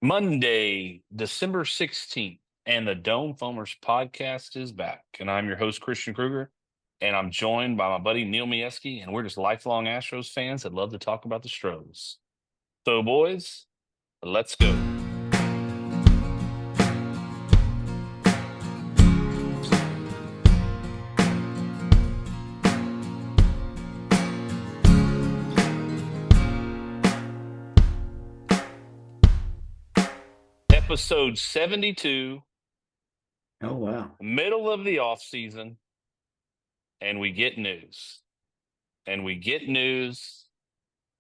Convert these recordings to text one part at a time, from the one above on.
Monday, December 16th, and the Dome Foamers podcast is back. And I'm your host, Christian Krueger, and I'm joined by my buddy Neal Majewski, and we're just lifelong Astros fans that love to talk about the Stros. So, boys, let's go. Episode 72, Oh, wow. middle of the offseason, and we get news. And we get news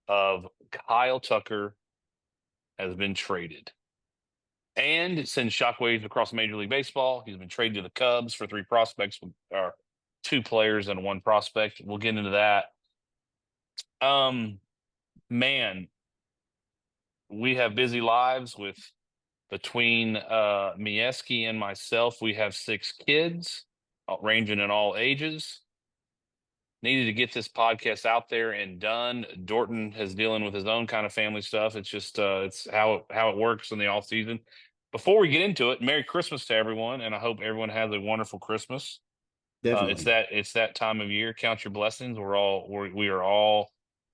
of Kyle Tucker has been traded. And it sends shockwaves across Major League Baseball. He's been traded to the Cubs for three prospects, or two players and one prospect. We'll get into that. Man, we have busy lives with between Mieski and myself. We have 6 kids, ranging in all ages. Needed to get this podcast out there and done. Dorton is dealing with his own kind of family stuff. It's just it's how it works in the off season. Before we get into it, Merry Christmas to everyone, and I hope everyone has a wonderful Christmas. Definitely. It's that time of year. Count your blessings. We are all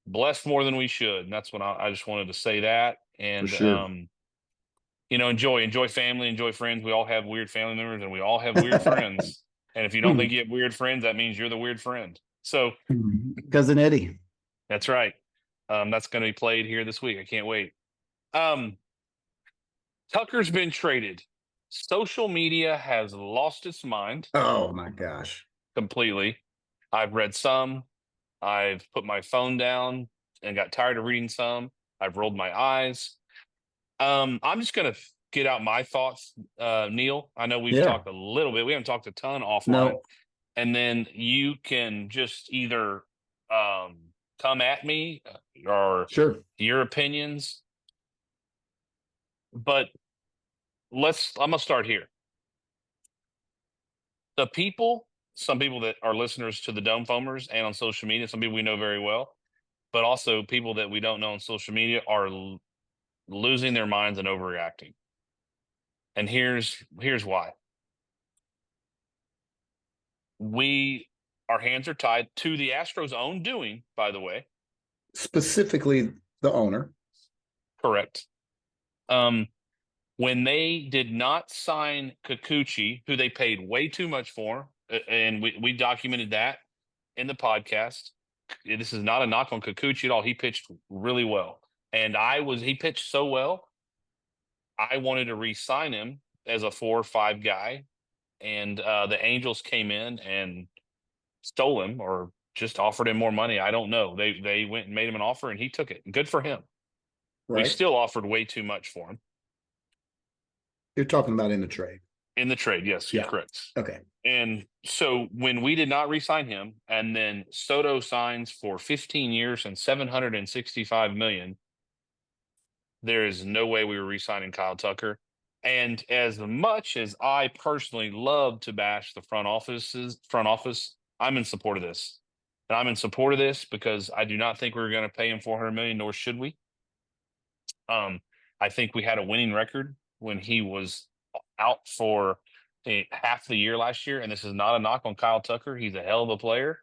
blessed more than we should, and that's what I just wanted to say that. For And sure. enjoy family, enjoy friends. We all have weird family members, and we all have weird friends. And if you don't think you have weird friends, that means you're the weird friend. So Cousin Eddie. that's right. That's going to be played here this week. I can't wait. Tucker's been traded. Social media has lost its mind Oh, my gosh. completely. I've read some. I've put my phone down and got tired of reading some. I've rolled my eyes. I'm just going to get out my thoughts, Neal. I know we've Yeah. talked a little bit. We haven't talked a ton offline. No, And then you can just either come at me or sure. your opinions. But I'm going to start here. Some people that are listeners to the Dome Foamers and on social media, some people we know very well, but also people that we don't know on social media are losing their minds and overreacting. And here's why. Our hands are tied to the Astros' own doing, by the way. Specifically, the owner. Correct. When they did not sign Kikuchi, who they paid way too much for, and we documented that in the podcast. This is not a knock on Kikuchi at all. He pitched really well. And he pitched so well, I wanted to re-sign him as a 4 or 5 guy. And the Angels came in and stole him or just offered him more money. I don't know. They went and made him an offer and he took it. Good for him. We Right. still offered way too much for him. You're talking about in the trade. In the trade, yes, you're correct. Okay. And so when we did not re-sign him, and then Soto signs for 15 years and $765 million, there is no way we were re-signing Kyle Tucker. And as much as I personally love to bash the front office, I'm in support of this. And I'm in support of this because I do not think we're going to pay him $400 million, nor should we. I think we had a winning record when he was out for half the year last year. And this is not a knock on Kyle Tucker. He's a hell of a player.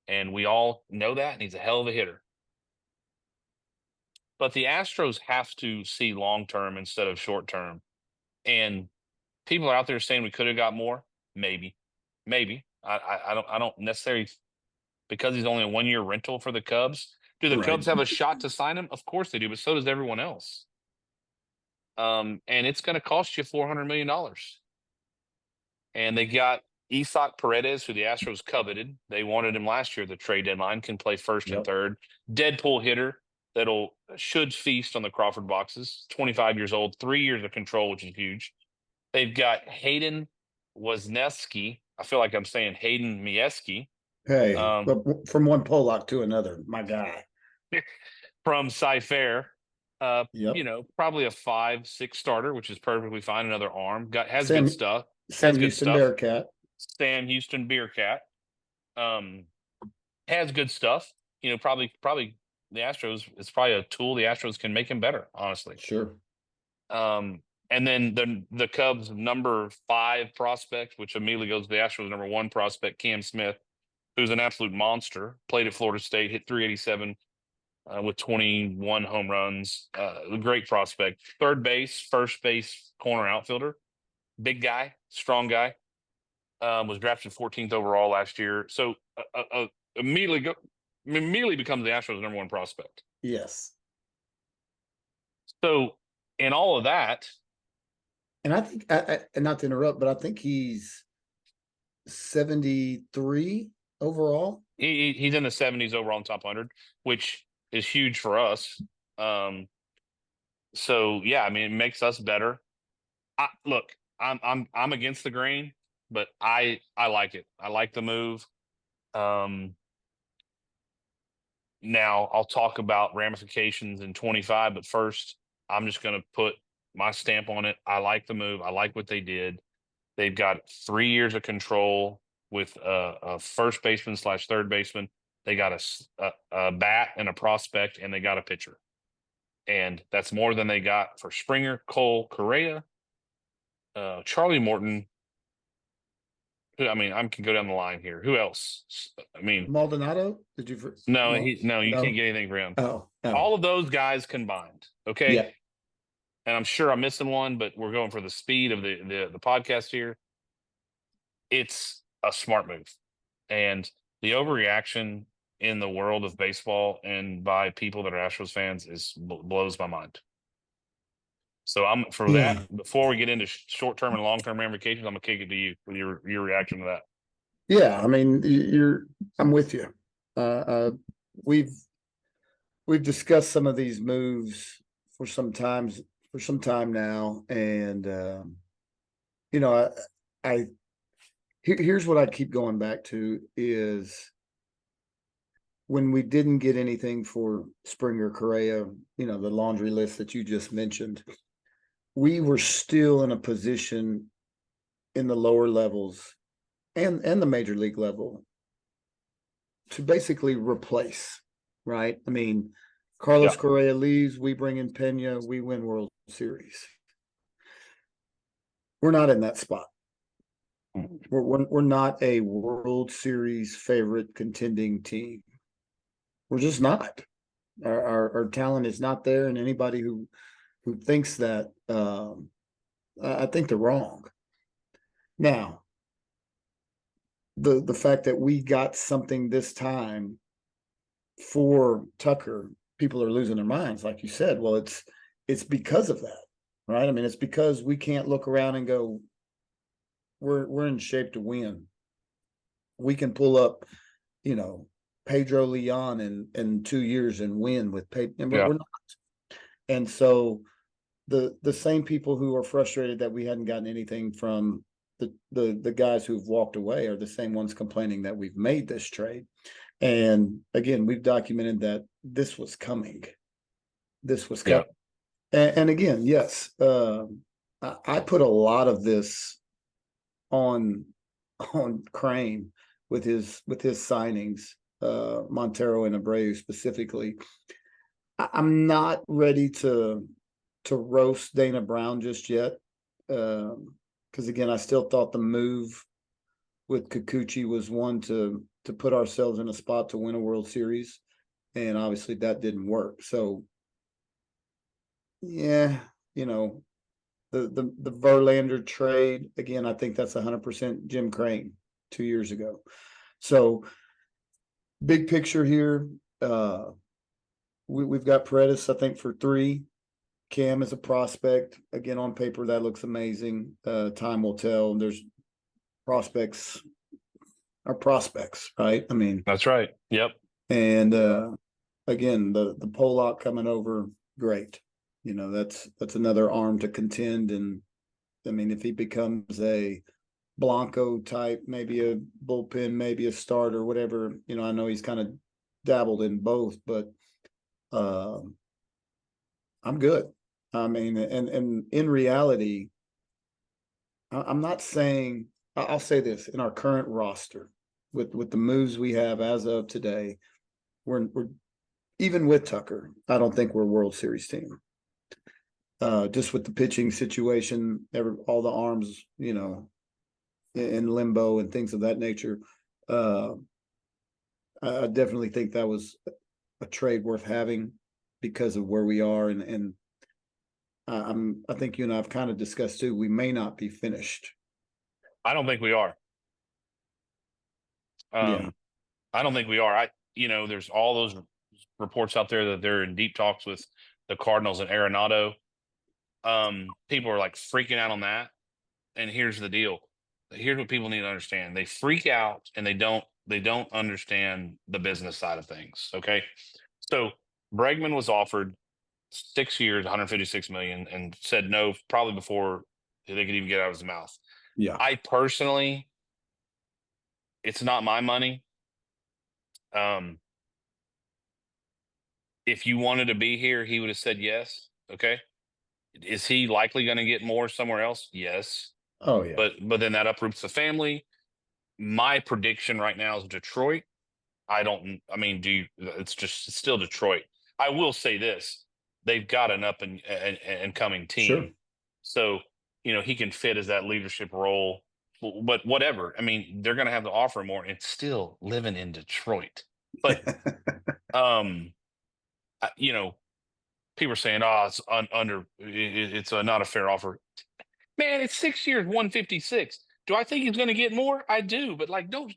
And we all know that. And he's a hell of a hitter. But the Astros have to see long-term instead of short-term. And people are out there saying we could have got more. Maybe. I don't necessarily, because he's only a 1-year rental for the Cubs. Do the Cubs have a shot to sign him? Of course they do, but so does everyone else. And it's going to cost you $400 million. And they got Isaac Paredes, who the Astros coveted. They wanted him last year. The trade deadline can play first and third. Deadpool hitter should feast on the Crawford boxes. 25 years old, 3 years of control, which is huge. They've got Hayden Wozniewski. I feel like I'm saying Hayden Mieski. Hey, from one Pollock to another, my guy. From Cy-Fair. Probably a 5-6 starter, which is perfectly fine. Another arm. Has good stuff. Sam Houston Bearcat. Sam Houston Bearcat. Has good stuff. Probably the Astros, it's probably a tool the Astros can make him better, honestly. Sure. And then the Cubs' number 5 prospect, which immediately goes to the Astros' number 1 prospect, Cam Smith, who's an absolute monster. Played at Florida State, hit 387 with 21 home runs. A great prospect. Third base, first base, corner outfielder. Big guy, strong guy. Was drafted 14th overall last year. So immediately becomes the Astros' number 1 prospect. Yes. So in all of that, and I think, and not to interrupt, but I think he's 73 overall. he's in the 70s overall in top 100, which is huge for us. So yeah, I mean, it makes us better. Look, I'm against the grain, but I like it. I like the move. Now I'll talk about ramifications in 25, but first I'm just going to put my stamp on it. I like the move. I like what they did. They've got 3 years of control with a first baseman / third baseman. They got a bat and a prospect, and they got a pitcher. And that's more than they got for Springer, Cole, Correa, Charlie Morton. I mean, I can go down the line here. Who else? I mean, Maldonado? Did you? no, you No. can't get anything for him. Oh, no. All of those guys combined. Okay. Yeah. And I'm sure I'm missing one, but we're going for the speed of the podcast here. It's a smart move. And the overreaction in the world of baseball and by people that are Astros fans blows my mind. So I'm for that. Before we get into short-term and long-term ramifications, I'm gonna kick it to you with your reaction to that. Yeah, I mean, I'm with you. We've discussed some of these moves for some time now, and here's what I keep going back to is when we didn't get anything for Springer, Correa, the laundry list that you just mentioned, we were still in a position in the lower levels and the major league level to basically replace, right? I mean, Carlos Correa leaves, we bring in Pena, we win World Series. We're not in that spot. We're not a World Series favorite contending team. We're just not. Our talent is not there, and anybody who thinks that, I think they're wrong. Now, the fact that we got something this time for Tucker, people are losing their minds, like you said. Well, it's because of that, right? I mean, it's because we can't look around and go, we're in shape to win. We can pull up, Pedro Leon in 2 years and win with Pedro. We're not. And so the same people who are frustrated that we hadn't gotten anything from the guys who've walked away are the same ones complaining that we've made this trade. And again, we've documented that this was coming. This was coming. Yeah. And again, yes, I put a lot of this on Crane with his signings, Montero and Abreu specifically. I'm not ready to roast Dana Brown just yet, because again, I still thought the move with Kikuchi was one to put ourselves in a spot to win a World Series, and obviously that didn't work. So yeah, the Verlander trade, again, I think that's 100% Jim Crane 2 years ago. So big picture here, we've got Paredes, I think, for 3. Cam is a prospect. Again, on paper, that looks amazing. Time will tell. There's prospects are prospects, right? I mean, that's right. Yep. And again, the Pollock coming over, great. That's another arm to contend. And I mean, if he becomes a Blanco type, maybe a bullpen, maybe a starter, whatever, I know he's kind of dabbled in both, but I'm good. I mean, and in reality, I'm not saying, I'll say this, in our current roster with the moves we have as of today, we're even with Tucker, I don't think we're a World Series team. just with the pitching situation, all the arms, in limbo and things of that nature. I definitely think that was a trade worth having because of where we are, and I think you and I have kind of discussed too. We may not be finished. I don't think we are. Yeah, I don't think we are. There's all those reports out there that they're in deep talks with the Cardinals and Arenado. People are like freaking out on that. And here's the deal. Here's what people need to understand. They freak out and they don't understand the business side of things. Okay. So Bregman was offered 6 years, 156 million, and said no probably before they could even get out of his mouth. yeah. I personally, it's not my money. Um, if you wanted to be here, he would have said yes. Okay. Is he likely going to get more somewhere else? Yes. Oh yeah, But then that uproots the family. My prediction right now is Detroit. I mean, it's still Detroit. I will say this. They've got an up and coming sure. team. So, he can fit as that leadership role. But whatever. I mean, they're going to have to offer more. It's still living in Detroit. But, um, people are saying, "Oh, it's it's not a fair offer." Man, it's 6 years, 156. Do I think he's going to get more? I do, but like, don't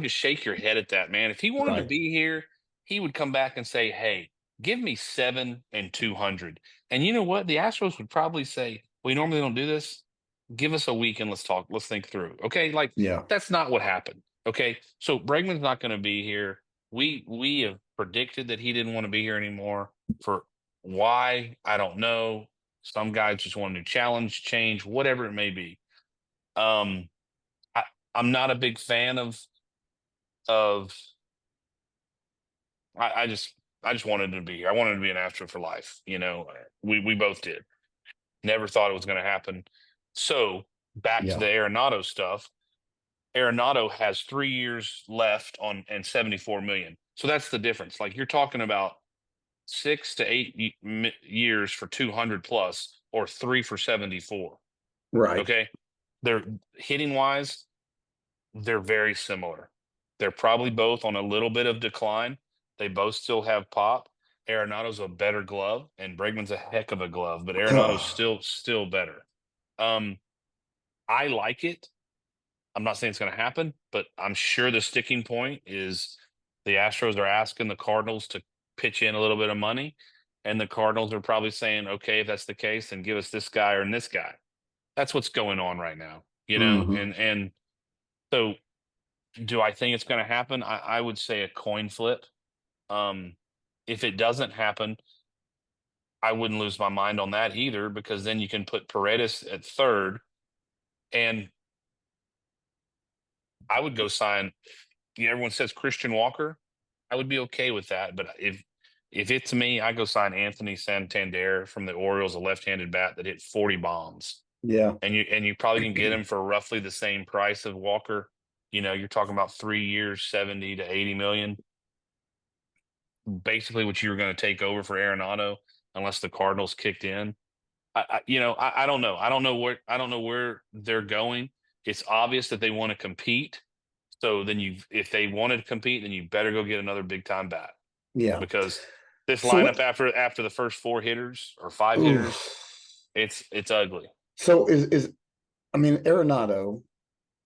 shake your head at that, man. If he wanted to Right. be here, he would come back and say, "Hey, give me 7 and 200." And you know what? The Astros would probably say, "We normally don't do this. Give us a week and let's talk. Let's think through." Okay, like Yeah. that's not what happened. Okay, so Bregman's not going to be here. We have predicted that he didn't want to be here anymore. For why? I don't know. Some guys just want a new challenge, change, whatever it may be. Um, I, I'm not a big fan of I just wanted to be here. I wanted to be an Astro for life. We both did. Never thought it was going to happen. So back to Yeah. the Arenado stuff. Arenado has 3 years left on and 74 million. So that's the difference. Like you're talking about 6 to 8 years for 200 plus, or 3 for 74. Right. Okay, they're hitting wise, they're very similar. They're probably both on a little bit of decline. They both still have pop. Arenado's a better glove, and Bregman's a heck of a glove, but Arenado's still better. Um, I like it. I'm not saying it's going to happen, but I'm sure the sticking point is the Astros are asking the Cardinals to pitch in a little bit of money, and the Cardinals are probably saying, "Okay, if that's the case, then give us this guy or this guy." That's what's going on right now, Hmm. and so do I think it's going to happen? I would say a coin flip. Um, if it doesn't happen, I wouldn't lose my mind on that either, because then you can put Paredes at third, and I would go sign. Everyone says Christian Walker. I would be okay with that, but if it's me, I go sign Anthony Santander from the Orioles, a left-handed bat that hit 40 bombs, Yeah. and you probably can get him for roughly the same price of Walker. You're talking about 3 years, 70 to 80 million. Basically what you were going to take over for Arenado, unless the Cardinals kicked in. I don't know. I don't know where they're going. It's obvious that they want to compete. So then if they wanted to compete, then you better go get another big time bat, Yeah. because this So lineup what? after the first four hitters or five Ooh. hitters, it's ugly. So is I mean Arenado,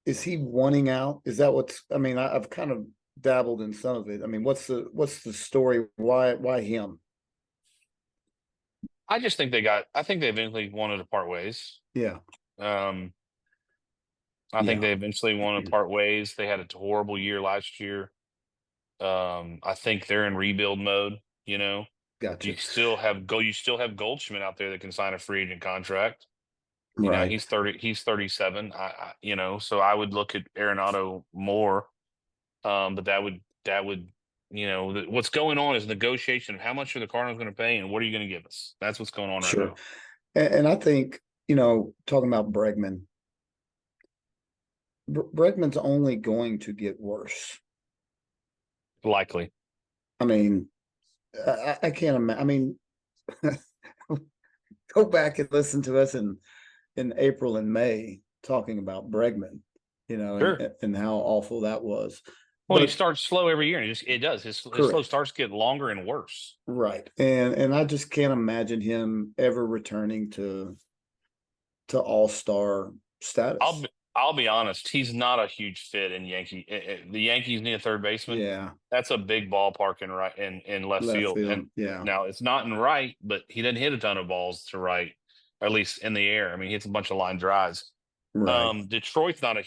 is he wanting out? Is that what's? I mean, I've kind of dabbled in some of it. I mean, what's the story? Why him? I think they eventually wanted to part ways. Yeah. Um, I think Yeah. they eventually wanted to part ways. They had a horrible year last year. I think they're in rebuild mode. You know, Gotcha. you still have Goldschmidt out there that can sign a free agent contract. Right. He's 37. So I would look at Arenado more. But that would what's going on is negotiation of how much are the Cardinals going to pay and what are you going to give us? That's what's going on right Sure. now. And I think, talking about Bregman, Bregman's only going to get worse. Likely. I mean, I can't imagine. I mean, go back and listen to us in April and May talking about Bregman, Sure. and how awful that was. Well, he But starts slow every year, and it does. His slow correct, starts get longer and worse. right, and I just can't imagine him ever returning to all-star I'll status. be, I'll be honest. He's not a huge fit in Yankee. The Yankees need a third baseman. Yeah, That's a big ballpark in right in left left field. And field. Yeah, now it's not in right, but he doesn't hit a ton of balls to right, or at least in the air. I mean, he hits a bunch of line drives. right. Detroit's not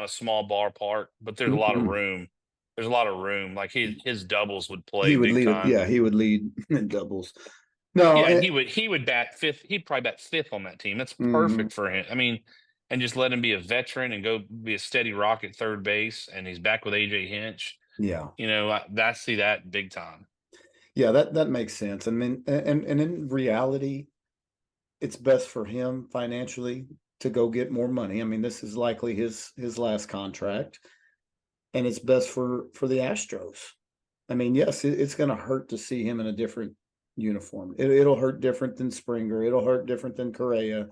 a small ballpark, but there's a lot of Mm-mm. room. There's a lot of room. Like his doubles would play He would big lead it. time. Yeah, he would lead in doubles. No, Yeah, and he would bat fifth. He'd probably bat fifth on that team. That's mhm, perfect for him. I mean, and just let him be a veteran and go be a steady rock at third base. And he's back with AJ Hinch. yeah, I see that big time. yeah. That makes sense. I mean, and in reality, it's best for him financially to go get more money. I mean, this is likely his last contract, and it's best for the Astros. I mean, yes, it's going to hurt to see him in a different uniform. It'll hurt different than Springer. It'll hurt different than Correa.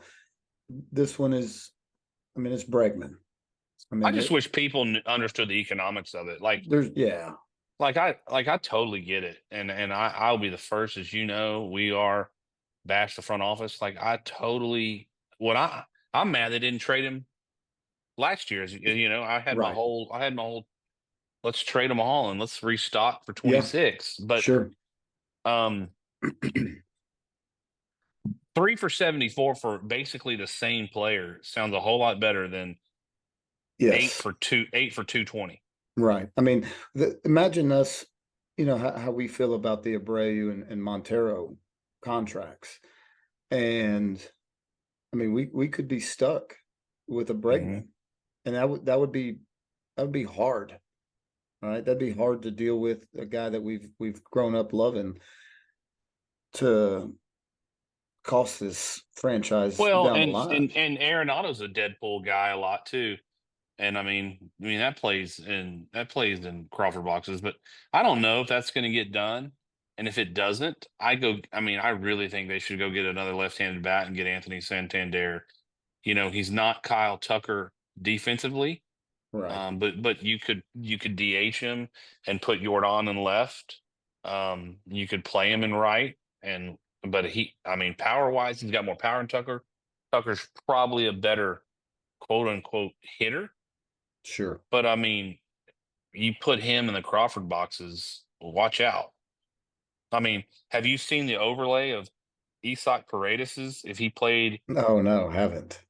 This one is, I mean, it's Bregman. I I mean, just wish people understood the economics of it. yeah, I totally get it, and I'll be the first, as you know, we are bash the front office. Like I totally what I'm mad they didn't trade him last year. right. I had my whole let's trade them all and let's restock for Yeah, 26. But sure. um 3 for 74 for basically the same player sounds a whole lot better than Yes, 8 for 220. right. I mean, imagine us, how we feel about the Abreu and Montero contracts. And I mean, we could be stuck with a Hmm. Bregman, and that would be hard. Right? That'd be hard to deal with a guy that we've grown up loving to cost this franchise Well, down the and line. and and Arenado's a Deadpool guy a lot too. And I mean that plays in Crawford boxes, but I don't know if that's going to get done. And if it doesn't, I mean, I really think they should go get another left-handed bat and get Anthony Santander. He's not Kyle Tucker defensively, Right. but you could DH him and put Jordan in left. You could play him in right, and but I mean, power wise, he's got more power than Tucker. Tucker's probably a better quote unquote hitter, Sure. but I mean, you put him in the Crawford boxes, watch out. I mean, have you seen the overlay of Isak Paredes's if he played? Oh no, haven't.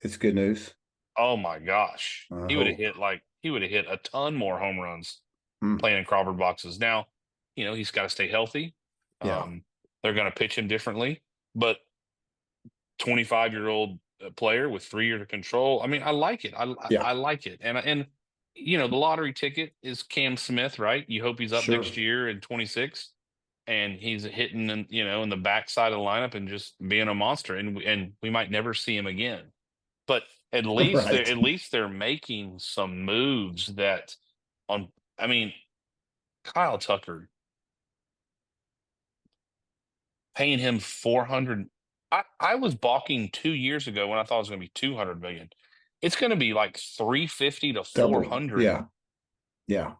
It's good news. Oh my gosh, I hope. he would have hit a ton more home runs Hmm. playing in Crawford boxes. Now, he's got to stay healthy. Yeah. Um, they're going to pitch him differently, but 25-year-old player with 3 years of control. I mean, I like it. Yeah. I like it, and the lottery ticket is Cam Smith, right? You hope he's up Sure. next year in 26, and he's hitting in the backside of the lineup and just being a monster, and we might never see him again. But Right. at least they're making some moves that on. I mean, Kyle Tucker paying him 400. I was balking 2 years ago when I thought it was going to be 200 million. It's going to be like 350 to Double. 400. Yeah. Yeah.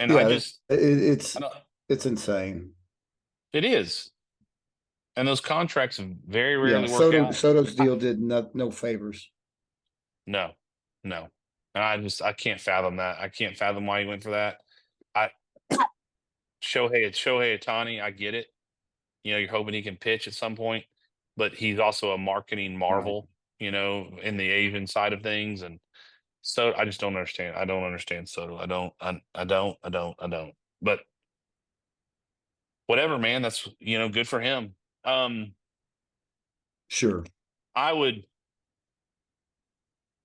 And Yeah. I don't, It's insane. it is. And those contracts very Yeah. rarely work out. Soto's I, deal did no favors. no, no. And I can't fathom that. I can't fathom why he went for that. I, Shohei Itani, I get it. You're hoping he can pitch at some point, but he's also a marketing Right. marvel, in the Asian side of things. And so I just don't understand. I don't understand Soto. I don't. But whatever, man. That's good for him. Um, Sure. I would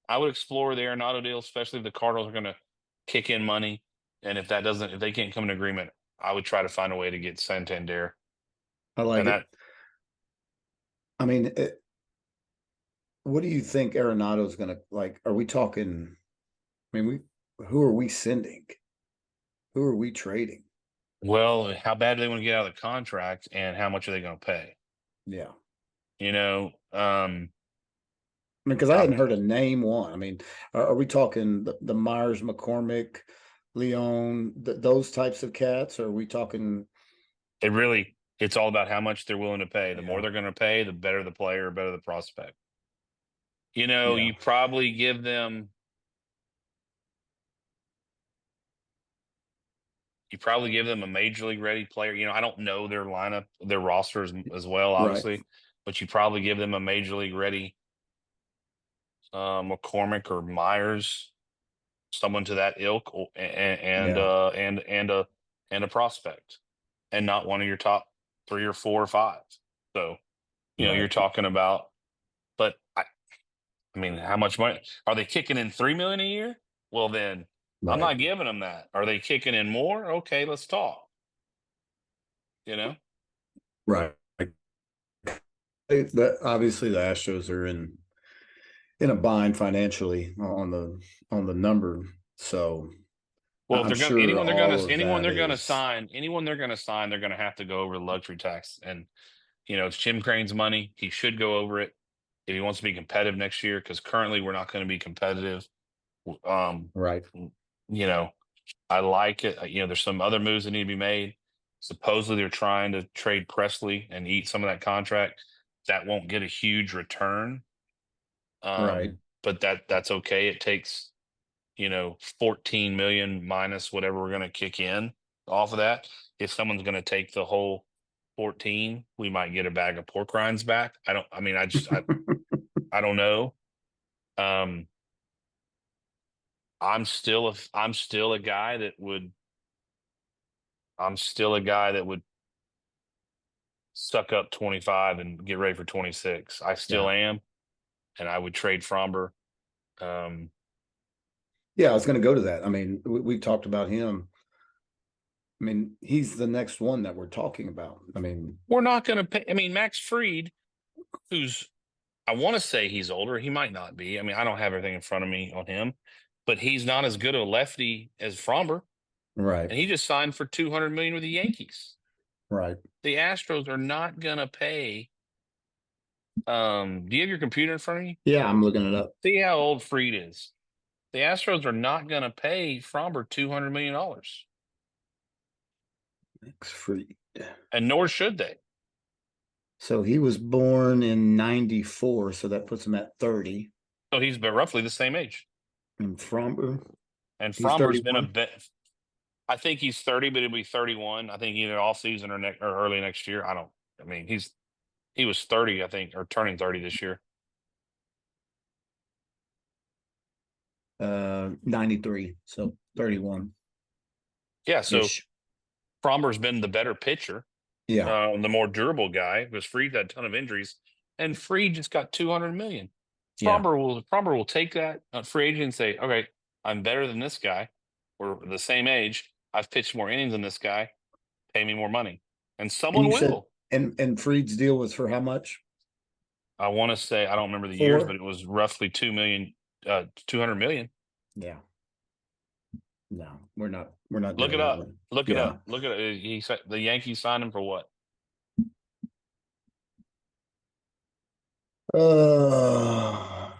I would explore the Arenado deal, especially if the Cardinals are going to kick in money, and if they can't come to agreement, I would try to find a way to get Santander, I like and it. I mean, what do you think Arenado's going to like? Are we talking? I mean, who are we sending? Who are we trading? Well, how bad do they want to get out of the contract, and how much are they going to pay? Yeah. You know, I mean, because I I'm, hadn't heard a name one. I mean, are we talking the Myers, McCormick, Leon, those types of cats? Or are we talking? it's all about how much they're willing to pay. The more Yeah, they're going to pay, the better the player, better the prospect. yeah, You probably give them a major league ready player. I don't know their lineup, their rosters as well, right. obviously, but you probably give them a major league ready McCormick or Myers, someone to that ilk, Yeah, and a prospect, and not one of your top three or four or five. So you're right, talking about, but I mean, how much money are they kicking in? 3 million a year? Well, then I'm right, not giving them that. Are they kicking in more? Okay, let's talk. You know. right. Obviously the Astros are in a bind financially on the number, so Well, if I'm they're going sure all of anyone that they're gonna is sign, they're gonna have to go over the luxury tax. And it's Jim Crane's money. He should go over it if he wants to be competitive next year. Because currently we're not going to be competitive. Um, right. you know, I like it. There's some other moves that need to be made. Supposedly they're trying to trade Presley and eat some of that contract. That won't get a huge return. Right. But that's okay. It takes 14 million minus whatever we're going to kick in off of that. If someone's going to take the whole 14, we might get a bag of pork rinds back. I don't know. Um, I'm still a guy that would, suck up 25 and get ready for 26. I still Yeah. am. And I would trade Fromber. Um, Yeah, I was going to go to that. I mean, we talked about him. I mean, he's the next one that we're talking about. I mean, we're not going to pay. I mean, Max Fried, who's I want to say he's older. He might not be. I mean, I don't have everything in front of me on him, but he's not as good a lefty as Fromber, right, and he just signed for 200 million with the Yankees. right. The Astros are not going to pay. Do you have your computer in front of you? Yeah, I'm looking it up. See how old Fried is. The Astros are not going to pay Fromber $200 million, Max Fried. and nor should they. So he was born in 94, so that puts him at 30. So he's been roughly the same age. And Fromber, And he's Fromber's been a 31. bit. I think he's 30, but it'll be 31. I think either off season or early next year. I don't. I mean, he was 30, I think, or turning 30 this year. 93. So 31 Yeah. So ish. Fromber's been the better pitcher, Yeah. the more durable guy, because Fried had a ton of injuries, and Fried just got 200 million. Yeah. Fromber will take that free agent and say, okay, I'm better than this guy. We're the same age. I've pitched more innings than this guy. Pay me more money, and And someone you said will. and Fried's deal was for how much? I want to say I don't remember the years, but 4? it was roughly 2 million, 200 million. Yeah. No, we're not Look doing it that up. one. Look it Yeah. up. Look at it. He said the Yankees signed him for what? Uh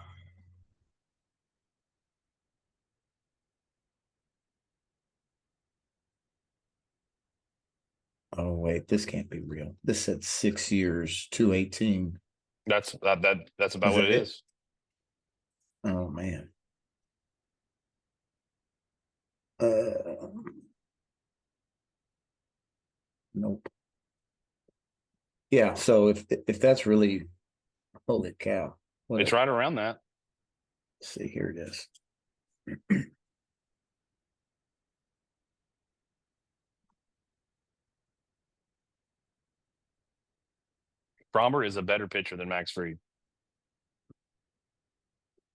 oh wait, this can't be real. This said 6 years, 218. That's about Is what that it it? is. Oh man. Uh nope. Yeah, so if that's really holy cow. It's What right around that. let's see, here it is. Fromber is a better pitcher than Max Fried.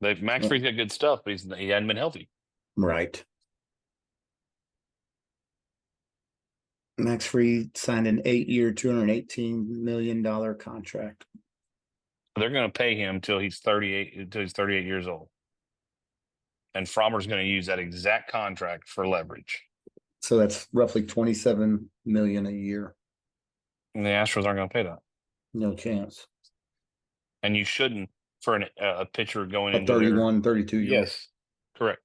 Max Oh, Fried's got good stuff, but he hadn't been healthy. right. Max Fried signed an 8-year, $218 million contract. They're going to pay him until he's 38 years old. And Fromber's going to use that exact contract for leverage. So that's roughly 27 million a year. And the Astros aren't going to pay that. No chance. And you shouldn't for a pitcher going A into their 31, 32-year-old. yes, correct.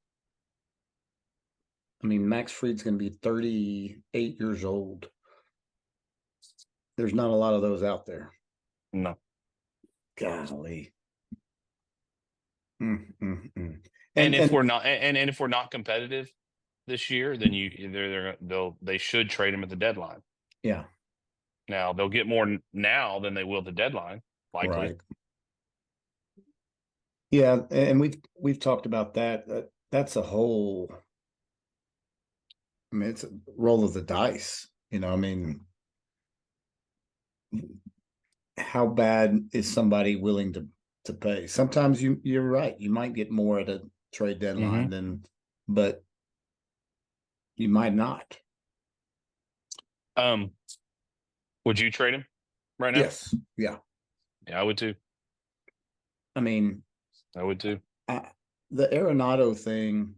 I mean, Max Fried's going to be 38 years old. There's not a lot of those out there. No. Golly. Mm, mm, mm. And if we're not and if we're not competitive this year, then they should trade him at the deadline. Yeah. Now they'll get more now than they will at the deadline, likely. Right. Yeah, and we've talked about that. That's a whole. I mean, it's a roll of the dice. I mean, how bad is somebody willing to pay? Sometimes you're right. You might get more at a trade deadline but you might not. Would you trade him right now? Yes. Yeah. Yeah, I would too. I mean, I would too. The Arenado thing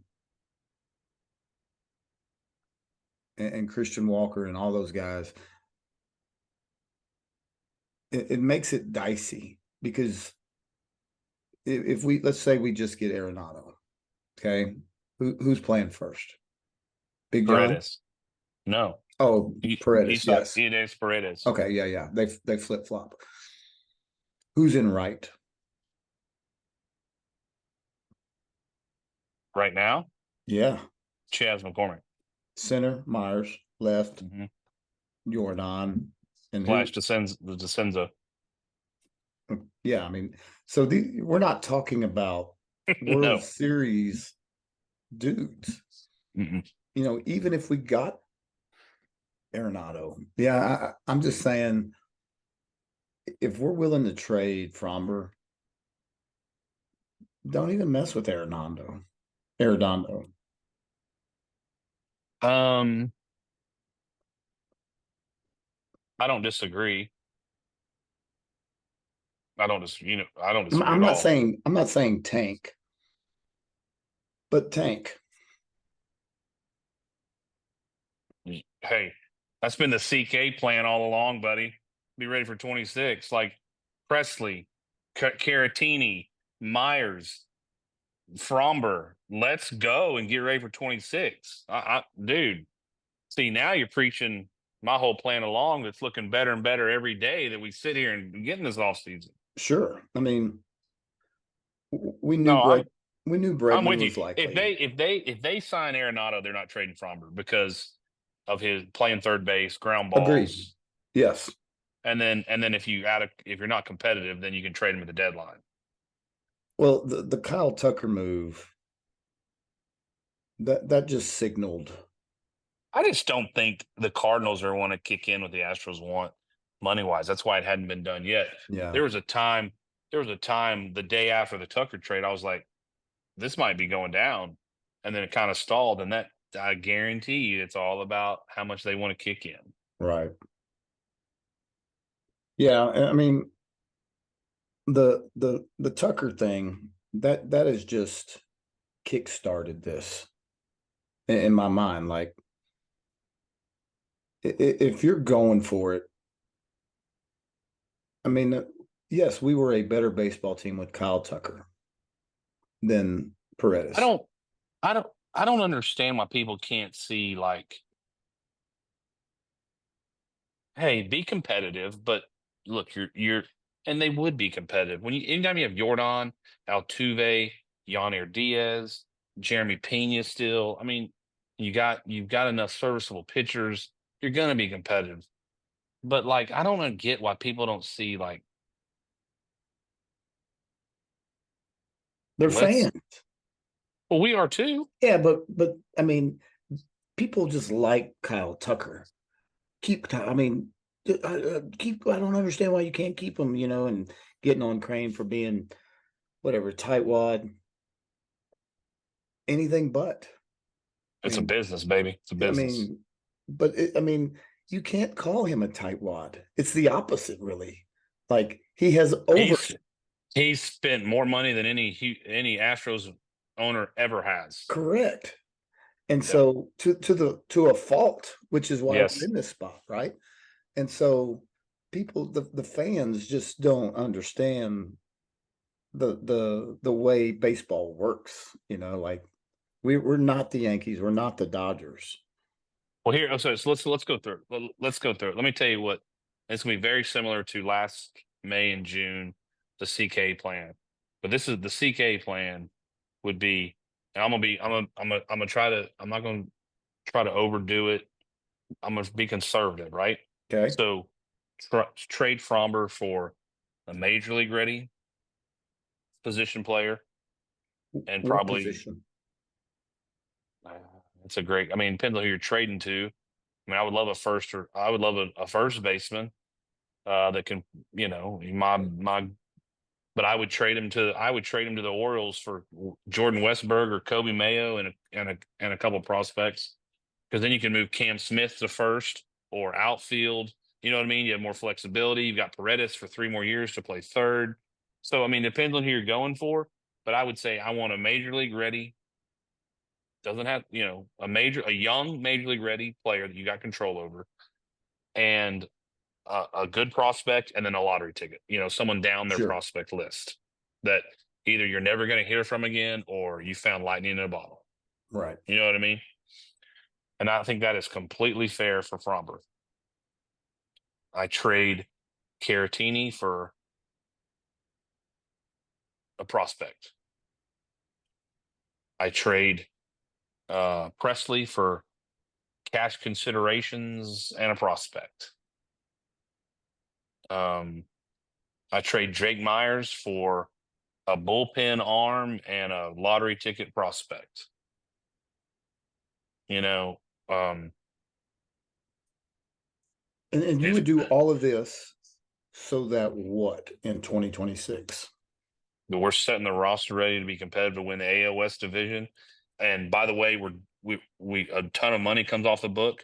and Christian Walker and all those guys, it makes it dicey because if let's say we just get Arenado, okay, who's playing first? Big John? Paredes. No. Oh, Paredes. Yes. It is Paredes. Okay. Yeah. They flip flop. Who's in right? Right now? Yeah. Chaz McCormick. Center, Myers. Left, Jordan. And Flash DeCenza. Yeah, I mean, so we're not talking about World Series dudes. Even if we got Arenado, yeah, I'm just saying, if we're willing to trade Fromber, don't even mess with Arredondo. I don't disagree. I don't disagree I'm at not all. I'm not saying tank, but tank. Hey, that's been the CK plan all along, buddy. Be ready for 26. Like Presley, Caratini, Myers, Fromber. Let's go and get ready for 26. Dude, see, now you're preaching my whole plan along that's looking better and better every day that we sit here and get in this offseason. Sure. I mean, we knew Bregman with you. was likely. If they sign Arenado, they're not trading Fromber because of his playing third base, ground balls. Agreed. Yes. And then if you're not competitive, then you can trade him at the deadline. Well, the Kyle Tucker move that just signaled. I just don't think the Cardinals are want to kick in what the Astros want money wise. That's why it hadn't been done yet. Yeah. There was a time the day after the Tucker trade, I was like, this might be going down. And then it kind of stalled. And that, I guarantee you, it's all about how much they want to kick in. Right. Yeah. I mean, the Tucker thing, that has just kick-started this in my mind. Like, if you're going for it, I mean, yes, we were a better baseball team with Kyle Tucker than Paredes. I don't understand why people can't see, like, hey, be competitive, but look, you're and they would be competitive. Anytime you have Jordan, Altuve, Yonir Diaz, Jeremy Pena still, I mean, you've got enough serviceable pitchers, you're gonna be competitive. But like, I don't get why people don't see, like, they're fans. Well, we are too. Yeah, but I mean, people just like Kyle Tucker. I don't understand why you can't keep him, and getting on Crane for being whatever, tightwad, anything but. It's a business, baby. It's a business. You can't call him a tightwad. It's the opposite, really. Like, he's spent more money than any Astros owner ever has. Correct. And Yep. so to a fault, which is why we're Yes. in this spot, right? And so people, the fans just don't understand the way baseball works, like we're not the Yankees, we're not the Dodgers. Well, here, so let's go through it. Let's go through it. Let me tell you what it's gonna be very similar to last May and June, the CK plan. But this is the CK plan would be, and I'm gonna try to, I'm not gonna try to overdo it. I'm gonna be conservative, right? Okay. So trade Fromber for a major league ready position player and What probably position? uh, it's a great. I mean, depends on who you're trading to. I mean, I would love a first, or I would love a first baseman that can, my. But I would trade him to the Orioles for Jordan Westberg or Kobe Mayo and a couple prospects, because then you can move Cam Smith to first or outfield. You know what I mean? You have more flexibility. You've got Paredes for 3 more years to play third. So I mean, depends on who you're going for. But I would say I want a major league ready. Doesn't have, a young major league ready player that you got control over, and a good prospect, and then a lottery ticket. Someone down their Sure. prospect list that either you're never going to hear from again or you found lightning in a bottle. Right. You know what I mean? And I think that is completely fair for Fromber. I trade Caratini for a prospect. I trade Presley for cash considerations and a prospect. I trade Jake Myers for a bullpen arm and a lottery ticket prospect. You know, um, And you if would do all of this so that what in 2026? we're setting the roster ready to be competitive to win the AL West division, and by the way, we a ton of money comes off the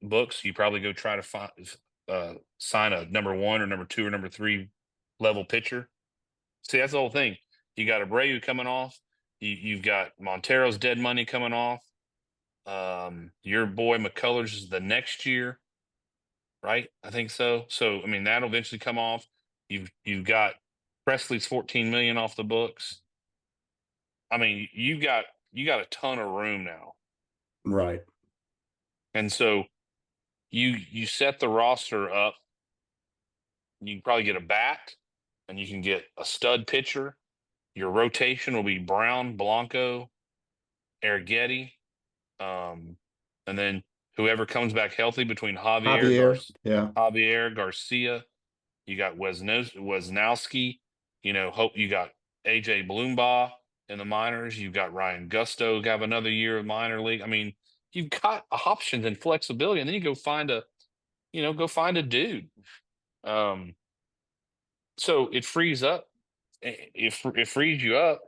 books. You probably go try to sign a number one or number two or number three level pitcher. See, that's the whole thing. You got Abreu coming off. You've got Montero's dead money coming off. Your boy McCullers is the next year, right? I think so. So I mean that'll eventually come off. You've got Presley's 14 million off the books. I mean, you got a ton of room now. Right. And so you set the roster up. You can probably get a bat and you can get a stud pitcher. Your rotation will be Brown, Blanco, Arrighetti, um, and then whoever comes back healthy between Javier. Yeah. Javier Garcia. You got Wisnowski. Hope you got AJ Bloombaugh in the minors. You've got Ryan Gusto have another year of minor league. I mean, you've got options and flexibility, and then you go find a dude. Um, so it frees up. It frees you up,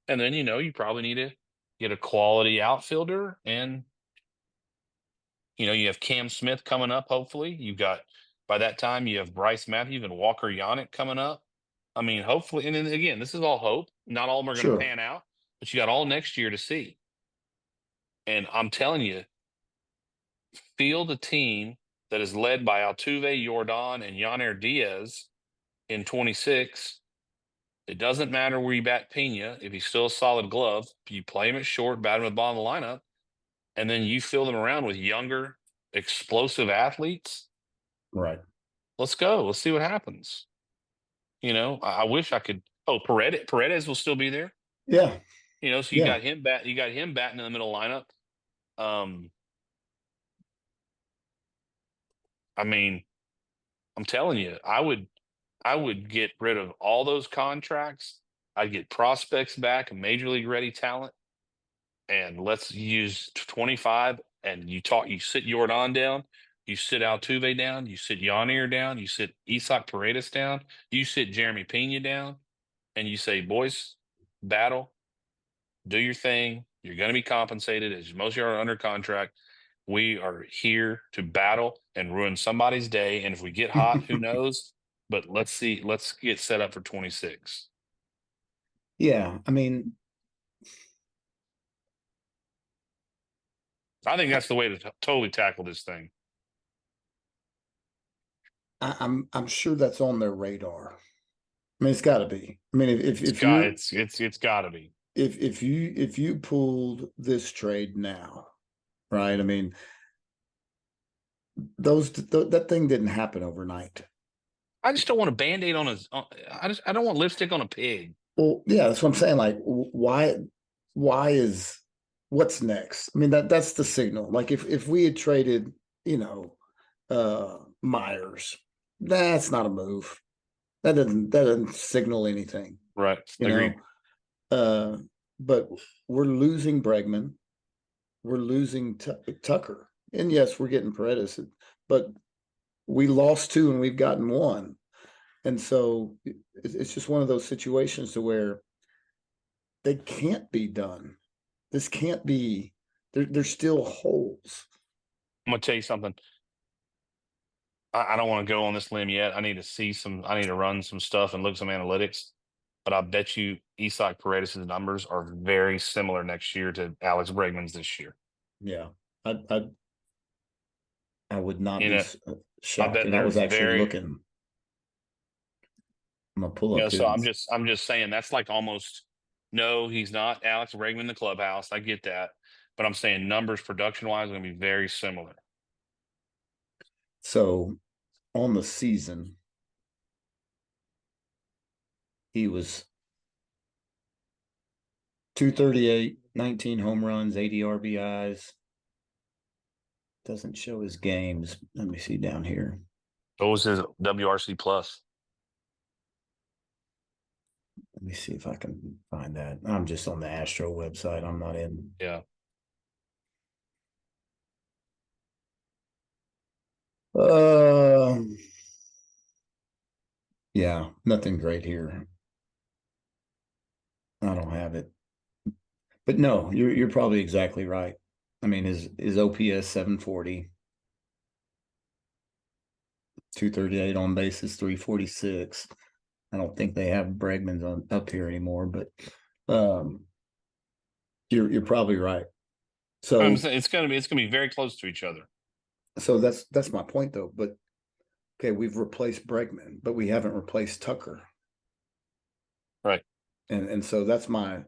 and then you probably need to get a quality outfielder, and you have Cam Smith coming up. Hopefully, you've got by that time you have Bryce Matthews and Walker Yanick coming up. I mean, hopefully, and then again, this is all hope. Not all of them are going to Sure. pan out, but you got all next year to see. And I'm telling you, field a team that is led by Altuve, Jordan, and Yonner Diaz in 26. It doesn't matter where you bat Pena. If he's still a solid glove, you play him at short, bat him at the bottom of the lineup, and then you fill them around with younger, explosive athletes. Right. Let's go. Let's see what happens. I wish I could. Oh, Paredes will still be there. Yeah. So you Yeah. got him You got him batting in the middle lineup. Um, I mean, I'm telling you, I would get rid of all those contracts. I'd get prospects back, major league ready talent, and let's use 25. And you sit Jordan down, you sit Altuve down, you sit Yonier down, you sit Isak Paredes down, you sit Jeremy Pena down, and you say, boys, battle, do your thing. You're going to be compensated, as most of you are under contract. We are here to battle and ruin somebody's day. And if we get hot, who knows? But let's see. Let's get set up for 26. Yeah. I mean, I think that's the way to totally tackle this thing. I'm sure that's on their radar. I mean, it's got to be. I mean, It's if got you're it's got to be. if you pulled this trade now, right? I mean, that thing didn't happen overnight. I just don't want a band-aid on a. I don't want lipstick on a pig. Well, yeah, that's what I'm saying. Like, why is what's next? I mean, that's the signal. Like, if we had traded, you know, Myers, that's not a move. That doesn't signal anything, Right. you Agreed. know. Uh, but we're losing Bregman, we're losing Tucker, and yes, we're getting Paredes, but we lost two and we've gotten one, and so it's just one of those situations to where they can't be done. This can't be. There's still holes. I'm gonna tell you something. I don't want to go on this limb yet. I need to see some. I need to run some stuff and look some analytics. But I bet you Isaac Paredes' numbers are very similar next year to Alex Bregman's this year. Yeah, I I would not You be know, I shocked, bet and I was there's actually very looking. I'm gonna pull up so his. I'm just saying that's like almost no, he's not Alex Bregman in the clubhouse. I get that. But I'm saying numbers production wise are gonna be very similar. So on the season, he was 238, 19 home runs, 80 RBIs. Doesn't show his games. Let me see down here. What was his WRC plus? Let me see if I can find that. I'm just on the Astro website. I'm not in. Yeah. Uh, yeah, nothing great here. I don't have it. But no, you're probably exactly right. I mean, his OPS 740, 238 on bases, 346. I don't think they have Bregman's on up here anymore, but um, you're probably right. I'm So saying it's gonna be very close to each other. that's my point though. But okay, we've replaced Bregman, but we haven't replaced Tucker, Right. and so that's my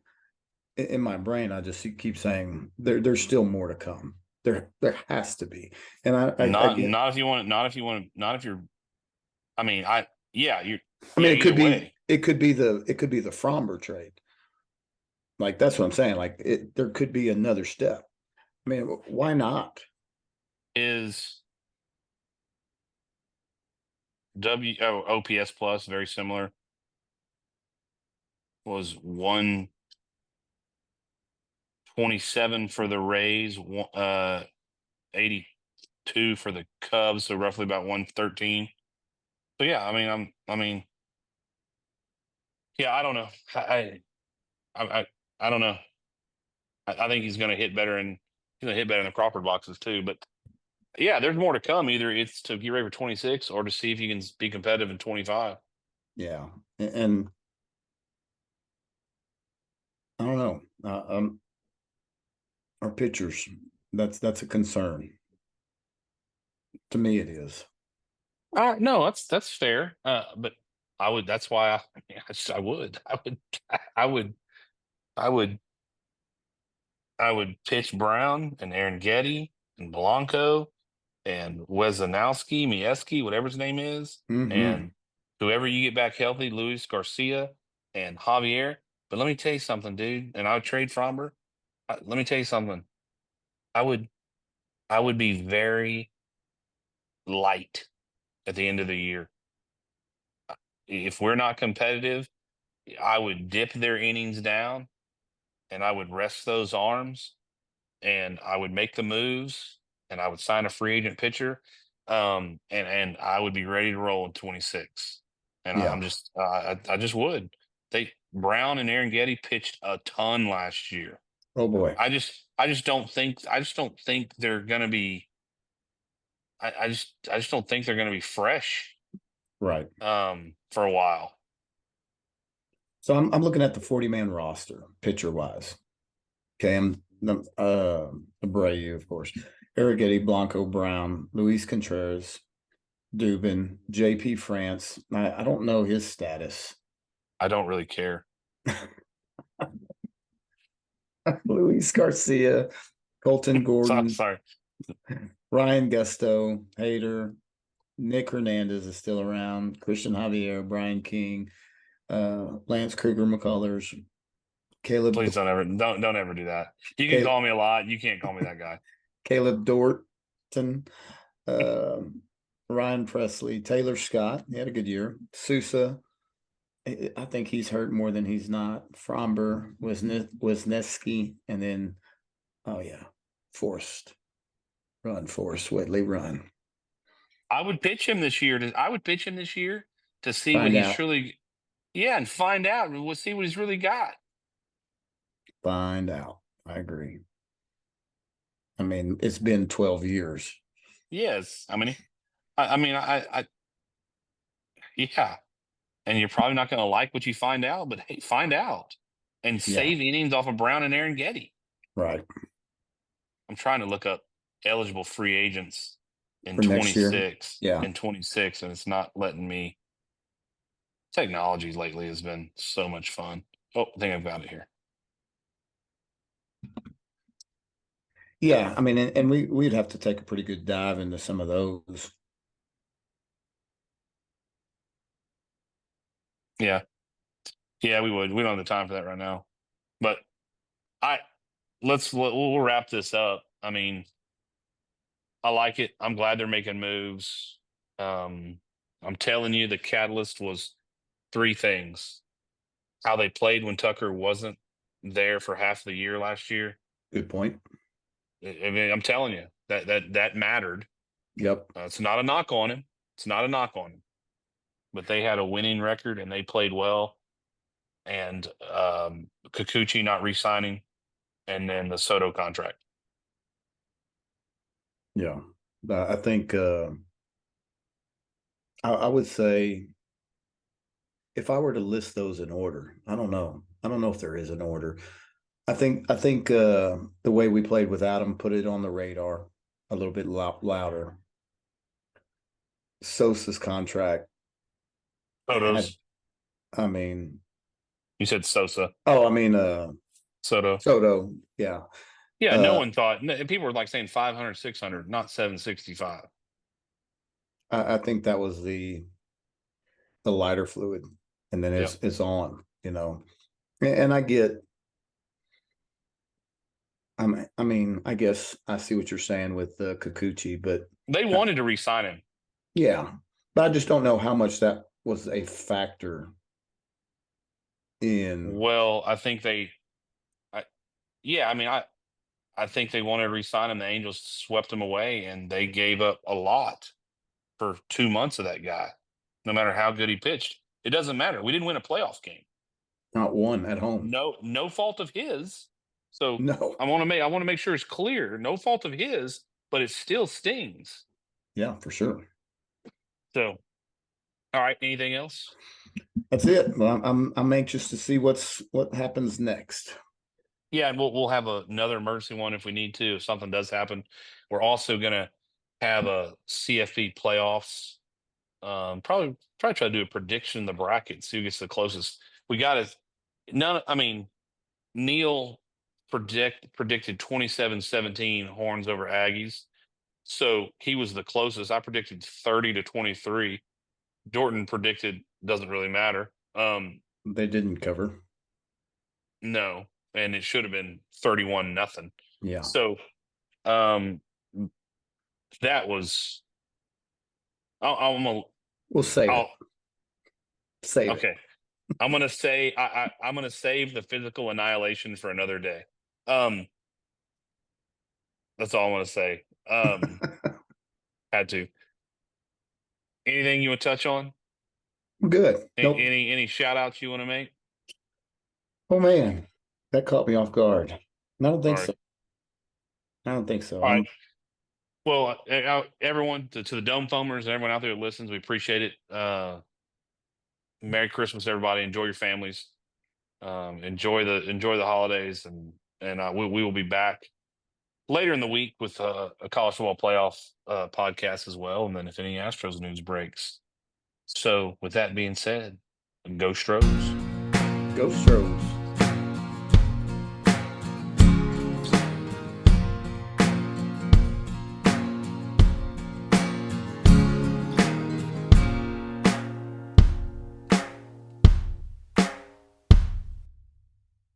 in my brain. I just keep saying there's still more to come. There has to be, and I get. Not if you want not if you're I mean, you I mean, yeah, either way. it could be the Fromber trade. Like that's what I'm saying. Like there could be another step. I mean, why not? Is OPS plus very similar was 127 for the Rays, 82 for the Cubs, so roughly about 113. So yeah, I mean, yeah, I don't know. I, I don't know. I think he's going to hit better and he's going to hit better in the Crawford boxes too. But yeah, there's more to come. Either it's to get ready for 26 or to see if you can be competitive in 25. Yeah, and I don't know. Our pitchers. That's a concern. To me, it is. No, that's fair. But I would. That's why I would. I would. I would. I would pitch Brown and Aaron Getty and Blanco and Wezanowski, Mieski, whatever his name is, Mm-hmm. and whoever you get back healthy, Luis Garcia and Javier. But let me tell you something, dude. And I would trade Fromber. Let me tell you something. I would. I would be very light at the end of the year. If we're not competitive, I would dip their innings down and I would rest those arms and I would make the moves and I would sign a free agent pitcher. And I would be ready to roll in 26. And Yeah. I just would. They Brown and Aaron Getty pitched a ton last year. Oh boy. I just don't think they're gonna be I just don't think they're gonna be fresh Right. for a while. So I'm looking at the 40-man roster, pitcher wise. Okay, Abreu, of course, Arrighetti, Blanco, Brown, Luis Contreras, Dubin, J.P. France. I don't know his status. I don't really care. Luis Garcia, Colton So, Gordon, sorry. Ryan Gusto, Hader, Nick Hernandez is still around, Christian Javier, Brian King, Lance Krueger McCullers, Caleb Please don't ever do that. You can Caleb, call me a lot. You can't call me that guy. Caleb Dorton, uh, Ryan Presley, Taylor Scott. He had a good year. Sousa. I think he's hurt more than he's not. Fromber, Wisniewski, and then, oh yeah, Forrest. Run, Forrest Whitley, run. I would pitch him this year. I would pitch him this year to see what Find he's out. truly, yeah, and find out. We'll see what he's really got. Find out. I agree. I mean, it's been 12 years. Yes, yeah, and you're probably not going to like what you find out, but hey, find out and Yeah, save innings off of Brown and Aaron Getty. right. I'm trying to look up eligible free agents in For next year. 26 Yeah. and it's not letting me. Technology lately has been so much fun. Oh, I think I've got it here. Yeah. I mean, and we'd have to take a pretty good dive into some of those. Yeah. Yeah, we would. We don't have the time for that right now. But I we'll wrap this up. I mean, I like it. I'm glad they're making moves. Um, I'm telling you, the catalyst was three things: how they played when Tucker wasn't there for half the year last year. Good point. I mean, I'm telling you that mattered. Yep. It's not a knock on him. It's not a knock on him. But they had a winning record and they played well. And Kikuchi not re-signing, and then the Soto contract. Yeah. I think I would say if I were to list those in order, I don't know. I don't know if there is an order. I think the way we played without him put it on the radar a little bit louder. Sosa's contract had, Soto's. I mean, You said Sosa. oh, I mean, Soto. Soto, yeah. Yeah, no Uh, one thought. People were like saying 500, 600, not 765. I think that was the lighter fluid, and then Yep. it's on, and I get. I mean, I guess I see what you're saying with Kikuchi, but They uh, wanted to re-sign him. yeah, but I just don't know how much that was a factor in. Well, yeah, I think they wanted to re-sign him. The Angels swept him away, and they gave up a lot for 2 months of that guy. No matter how good he pitched, it doesn't matter. We didn't win a playoff game. Not one at home. No fault of his. So No. I want to make sure it's clear. No fault of his, but it still stings. Yeah, for sure. So, all right. Anything else? That's it. Well, I'm anxious to see what happens next. Yeah, and we'll have another emergency one if we need to. If something does happen, we're also gonna have a CFP playoffs. Probably try to do a prediction in the bracket. See who gets the closest. We got it. None. I mean, Neal predicted 27-17 Horns over Aggies. So he was the closest. I predicted 30-23. Dorton predicted doesn't really matter. They didn't cover. No, and it should have been 31-0. Yeah, So um, that was. I'm a. we'll save it. I'll Save it. okay. I'm gonna say I'm gonna save the physical annihilation for another day. Um, that's all I want to say. Had to. Anything you would touch on? Good. Nope. Any shout outs you want to make? Oh man, that caught me off guard. I don't think Sorry. so. I don't think so. All right. Well, everyone to the Dome Foamers and everyone out there that listens, we appreciate it. Merry Christmas, everybody. Enjoy your families. Enjoy the holidays, and and we will be back later in the week with a college football playoff podcast as well, and then if any Astros news breaks. So, with that being said, go Stros. Go Stros.